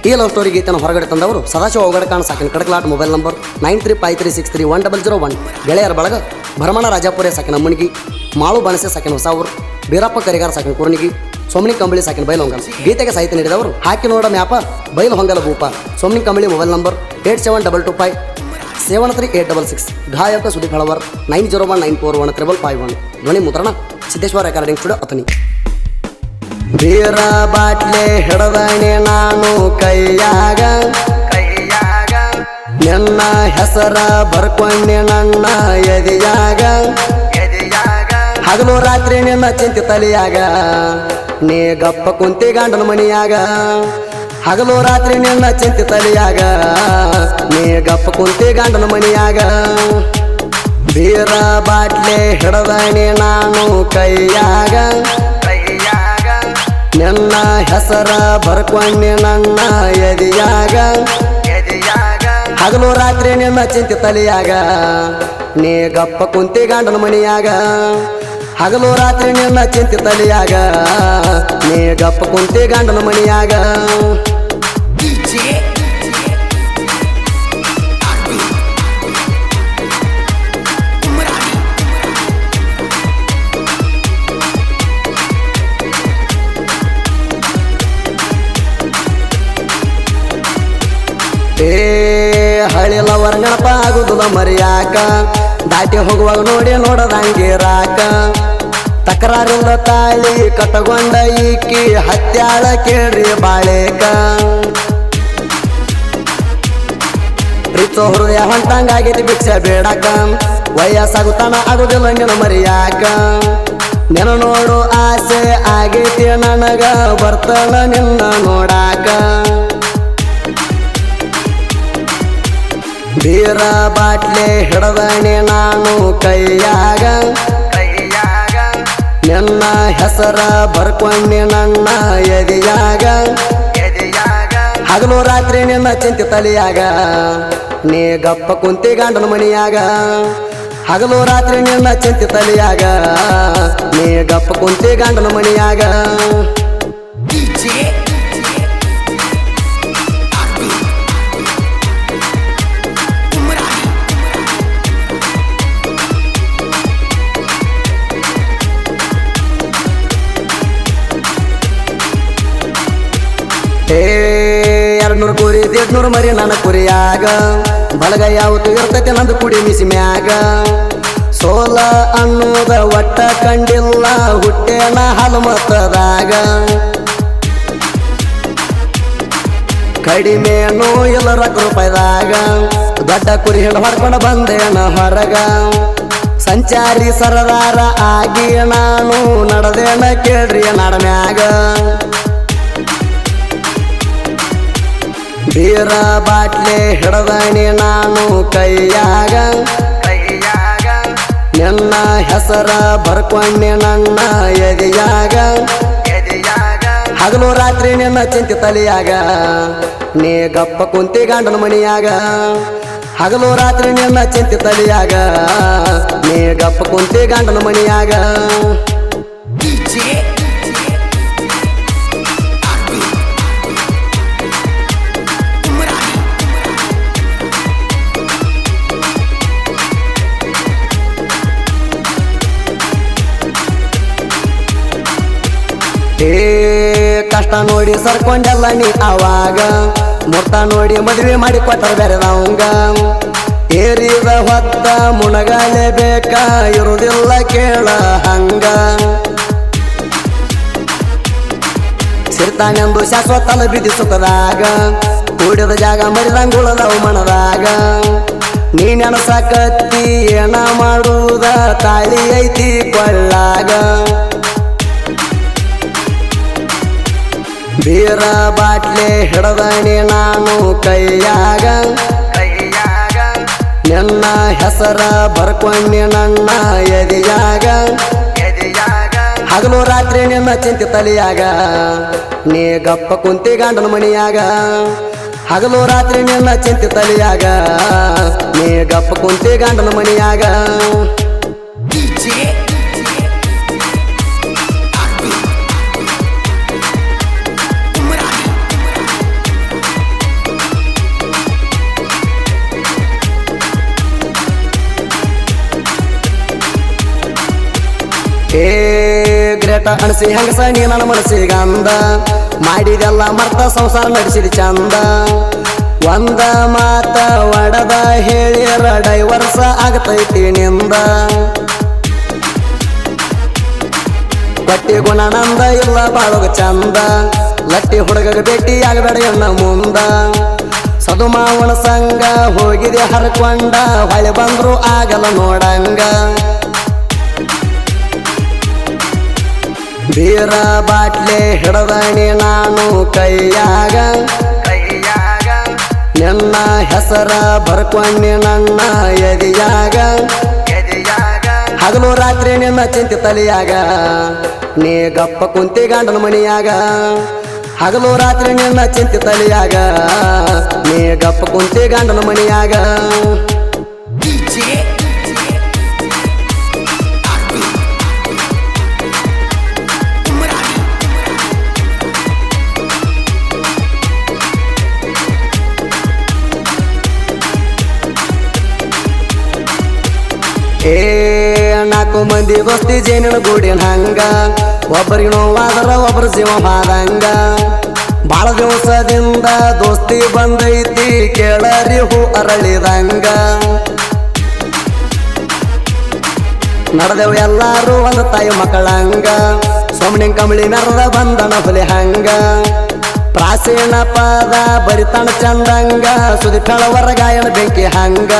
ಈ love story ಗೀತೆಯನ್ನು ಹೊರಗಡೆ ತಂದವರು ಸದಾಶಿವ ಅವಘಡಕಾಣ ಸಾಕಿನ ಕಡಕಲಾಟ್ ಮೊಬೈಲ್ ನಂಬರ್ 9353636100 ಗೆಳೆಯರ ಬಳಗ ಭರಮಣ ರಾಜಾಪುರ ಸಾಕಿನ ಮುಣಿಗಿ ಮಾಳು ಬಣಸೆ ಸಾಕಿನ ಹೊಸಾವೂರು ಬೀರಪ್ಪ ಕರಿಗಾರ ಸಾಕಿನ ಕುರ್ನಿಗಿ ಸೋಮನಿ ಕಂಬಳಿ ಸಾಕಿನ ಬೈಲಹೊಂಗಲ ಗೀತೆಗೆ ಸಾಹಿತ್ಯ ನೀಡಿದವರು ಹಾಕಿ ನೋಡ ಮ್ಯಾಪ ಬೈಲಹೊಂಗಲ ಭೂಪ ಸೋಮನಿ ಕಂಬಳಿ ಮೊಬೈಲ್ ನಂಬರ್ 8722573866 ಗಾಯಕ ಸುದೀಪ್ ಹಳವರ್ 9019415551 ಧ್ವನಿ ಮುದ್ರಣ ಸಿದ್ದೇಶ್ವರ ರೆಕಾರ್ಡಿಂಗ್ ಸ್ಟುಡಿಯೋ ಅತನಿ ಬೀರ ಬಾಟ್ಲೆ ಹಿಡದಣೆ ನಾನು ಕೈಯಾಗ ನಿನ್ನ ಹೆಸರ ಬರ್ಕೊಂಡೆ ನನ್ನ ಎದೆಯಾಗ ಹಗಲು ರಾತ್ರಿ ನಿನ್ನ ಚಿಂತೆ ತಲೆಯಾಗ ನೀ ಗಪ್ಪ ಕುಂತಿ ಗಂಡನ ಮನಿಯಾಗ ಹಗಲು ರಾತ್ರಿ ನಿನ್ನ ಚಿಂತೆ ತಲೆಯಾಗ ನೀ ಗಪ್ಪ ಕುಂತಿ ಗಂಡನ ಮನಿಯಾಗ ಬೀರ ಬಾಟ್ಲೆ ಹಿಡದಣೆ ನಾನು ಕೈಯಾಗ ನಿನ್ನ ಹೆಸರ ಬರ್ಕೊಂಡೆ ನನ್ನ ಎದೆಯಾಗ ಹಗಲು ರಾತ್ರಿ ನಿನ್ನ ಚಿಂತೆ ತಲೆಯಾಗ ನೀ ಗಪ್ಪ ಕುಂತಿ ಗಂಡನ ಮನಿಯಾಗ ಹಗಲು ರಾತ್ರಿ ನಿನ್ನ ಚಿಂತೆ ತಲೆಯಾಗ ನೀ ಗಪ್ಪ ಕುಂತಿ ಗಂಡನ ಮನಿಯಾಗ ಹಳಿಲ ವರ್ಣಪ ಆಗುದಿಲ್ಲ ಮರಿಯಾಕ ದಾಟಿ ಹೋಗುವಾಗ ನೋಡಿ ನೋಡದಂಗಿರಾಕ ತಕರಾರಿಲ್ಲ ತಾಳಿ ಕಟ್ಟಗೊಂಡ ಈಕಿ ಹತ್ಯಾಳ ಕೇಳ್ರಿ ಬಾಳೇಕ ಪ್ರೀತೋ ಹೃದಯ ಹೊಂಟಂಗಾಗೈತಿ ಭಿಕ್ಷೆ ಬೇಡಕ ವಯಸ್ಸಾಗುತ್ತಾನ ಆಗುದಿಲ್ಲ ನಿನ್ನ ಮರಿಯಾಕ ನಿನ್ನ ನೋಡು ಆಸೆ ಆಗೈತಿ ನನಗ ಬರ್ತಾನ ನಿನ್ನ ನೋಡಾಕ ಬೀರ ಬಾಟ್ಲೆ ಹಿಡದಣೆ ನಾನು ಕೈಯಾಗ ನಿನ್ನ ಹೆಸರ ಬರ್ಕೊಂಡೆ ನನ್ನ ಎದೆಯಾಗ ಹಗಲು ರಾತ್ರಿ ನಿನ್ನ ಚಿಂತೆ ತಲೆಯಾಗ ನೀ ಗಪ್ಪ ಕುಂತಿ ಗಂಡನ ಮನಿಯಾಗ ಹಗಲು ರಾತ್ರಿ ನಿನ್ನ ಚಿಂತೆ ತಲೆಯಾಗ ನೀ ಗಪ್ಪ ಕುಂತಿ ಗಂಡನ ಮನಿಯಾಗ ಎರಡ್ನೂರು ಕುರಿ 200 ಮರಿ ನನ್ನ ಕುರಿಯಾಗ ಬಲಗ ಯಾವತ್ತು ಇರ್ತೈತೆ ನಂದು ಕುಡಿ ಮಿಸಿ ಮ್ಯಾಗ ಸೋಲ ಅನ್ನೋದ ಒಟ್ಟ ಕಂಡಿಲ್ಲ ಹುಟ್ಟೇನ ಹಲಮತದಾಗ ಕಡಿಮೆನೂ ಇಲ್ಲ ₹1 ದೊಡ್ಡ ಕುರಿ ಹಿಡ ಹೊಡ್ಕೊಂಡು ಬಂದೇನ ಹೊರಗ ಸಂಚಾರಿ ಸರದಾರ ಆಗಿ ನಾನು ನಡೆದೇನ ಕೇಳ್ರಿ ನಡಮ್ಯಾಗ ಬೀರ ಬಾಟ್ಲೆ ಹಿಡದಣೆ ನಾನು ಕೈಯಾಗ ನಿನ್ನ ಹೆಸರ ಬರ್ಕೊಂಡೆ ನನ್ನ ಎದೆಯಾಗ ಹಗಲು ರಾತ್ರಿ ನಿನ್ನ ಚಿಂತೆ ತಲೆಯಾಗ ನೀ ಗಪ್ಪ ಕುಂತಿ ಗಂಡನ ಮನಿಯಾಗ ಹಗಲು ರಾತ್ರಿ ನಿನ್ನ ಚಿಂತೆ ತಲೆಯಾಗ ನೀ ಗಪ್ಪ ಕುಂತಿ ಗಂಡನ ಮನಿಯಾಗ ಕಷ್ಟ ನೋಡಿ ಸರ್ಕೊಂಡೆಲ್ಲ ನೀ ಅವಾಗ ಮುರ್ತ ನೋಡಿ ಮದುವೆ ಮಾಡಿ ಕೊಟ್ಟರ ಬೇರೆದವಂಗ ಏರಿದ ಹೊತ್ತ ಮುಣಗಾಲೆ ಬೇಕ ಇರುವುದಿಲ್ಲ ಕೇಳ ಹಂಗ ಸಿರ್ತಾನೆಂದು ಶಾಶ್ವತಲ ಬಿದ್ದಿ ಸುಖದಾಗ ಕೂಡಿದ ಜಾಗ ಮರಿದಂಗುಳದವು ಮನದಾಗ ನೀ ನೆನಸಾಕತ್ತಿ ಏನ ಮಾಡುವುದ ತಾಳಿ ಐತಿ ಕೊಳ್ಳಾಗ ಬೀರ ಬಾಟ್ಲೆ ಹಿಡದಣೆ ನಾನು ಕೈಯಾಗ ನಿನ್ನ ಹೆಸರ ಬರ್ಕೊಂಡೆ ನನ್ನ ಎದೆಯಾಗ ಹಗಲು ರಾತ್ರಿ ನಿನ್ನ ಚಿಂತೆ ತಲೆಯಾಗ ನೀ ಗಪ್ಪ ಕುಂತಿ ಗಂಡನ ಮನಿಯಾಗ ಹಗಲು ರಾತ್ರಿ ನಿನ್ನ ಚಿಂತೆ ತಲೆಯಾಗ ನೀ ಗಪ್ಪ ಕುಂತಿ ಗಂಡನ ಮನಿಯಾಗ ಸಿಗರೇಟ ಅಣಸಿ ಹೆಂಗಸ ನೀ ನನ್ನ ಮನಸ್ಸಿಗಂದ ಮಾಡಿದೆಲ್ಲ ಮರ್ತ ಸಂಸಾರ ನಡೆಸಿದ ಚಂದ ಒಂದ ಮಾತ ಒಡದ ಹೇಳಿರ ಡೈವರ್ಸ ಆಗತೈತಿ ನಿಂದ ಕೊಟ್ಟಿ ಗುಣಾನಂದ ಇಲ್ಲ ಬಾಳೋಗ ಚಂದ ಲಟ್ಟಿ ಹುಡುಗಗ ಭೇಟಿ ಆಗಬೇಡ ಎನ್ನ ಮುಂದ ಸದುಮಾವನ ಸಂಗ ಹೋಗಿದೆ ಹರ್ಕೊಂಡ ಹೊಳೆ ಬಂದ್ರು ಆಗಲ್ಲ ನೋಡಂಗ ಬೀರ ಬಾಟ್ಲೆ ಹಿಡದಣಿ ನಾನು ಕೈಯಾಗ ನಿನ್ನ ಹೆಸರ ಬರ್ಕೊಂಡಿ ನನ್ನ ಎದಿಯಾಗ ಹಗಲು ರಾತ್ರಿ ನಿನ್ನ ಚಿಂತೆ ತಲೆಯಾಗ ನೀ ಗಪ್ಪ ಕುಂತಿ ಗಂಡನ ಮನಿಯಾಗ ಹಗಲು ರಾತ್ರಿ ನಿನ್ನ ಚಿಂತೆ ತಲೆಯಾಗ ನೀ ಗಪ್ಪ ಕುಂತಿ ಗಂಡನ ಮನಿಯಾಗ ಏ ನಾಲ್ಕು ಮಂದಿ ದೋಸ್ತಿ ಜೇನಿನ ಗೂಡಿನ ಹಂಗ ಒಬ್ಬರಿಗೆ ನೋವಾದ್ರ ಒಬ್ಬರು ಜೀವ ಮಾದಂಗ ಬಾಳ ದಿವಸದಿಂದ ದೋಸ್ತಿ ಬಂದೈತಿ ಕೇಳರಿ ಹೂ ಅರಳಿದಂಗ ನಡೆದೆವು ಎಲ್ಲಾರು ಒಂದು ತಾಯಿ ಮಕ್ಕಳಂಗ ಸೋಮನಿ ಕಂಬಳಿ ಮೆರದ ಬಂದನ ಹುಲಿ ಹಂಗ ಪ್ರಾಚೀನ ಪದ ಬರಿತಣ ಚಂದಂಗ ಸುದಿ ಕಳವರ ಗಾಯನ ಬೆಂಕಿ ಹಂಗ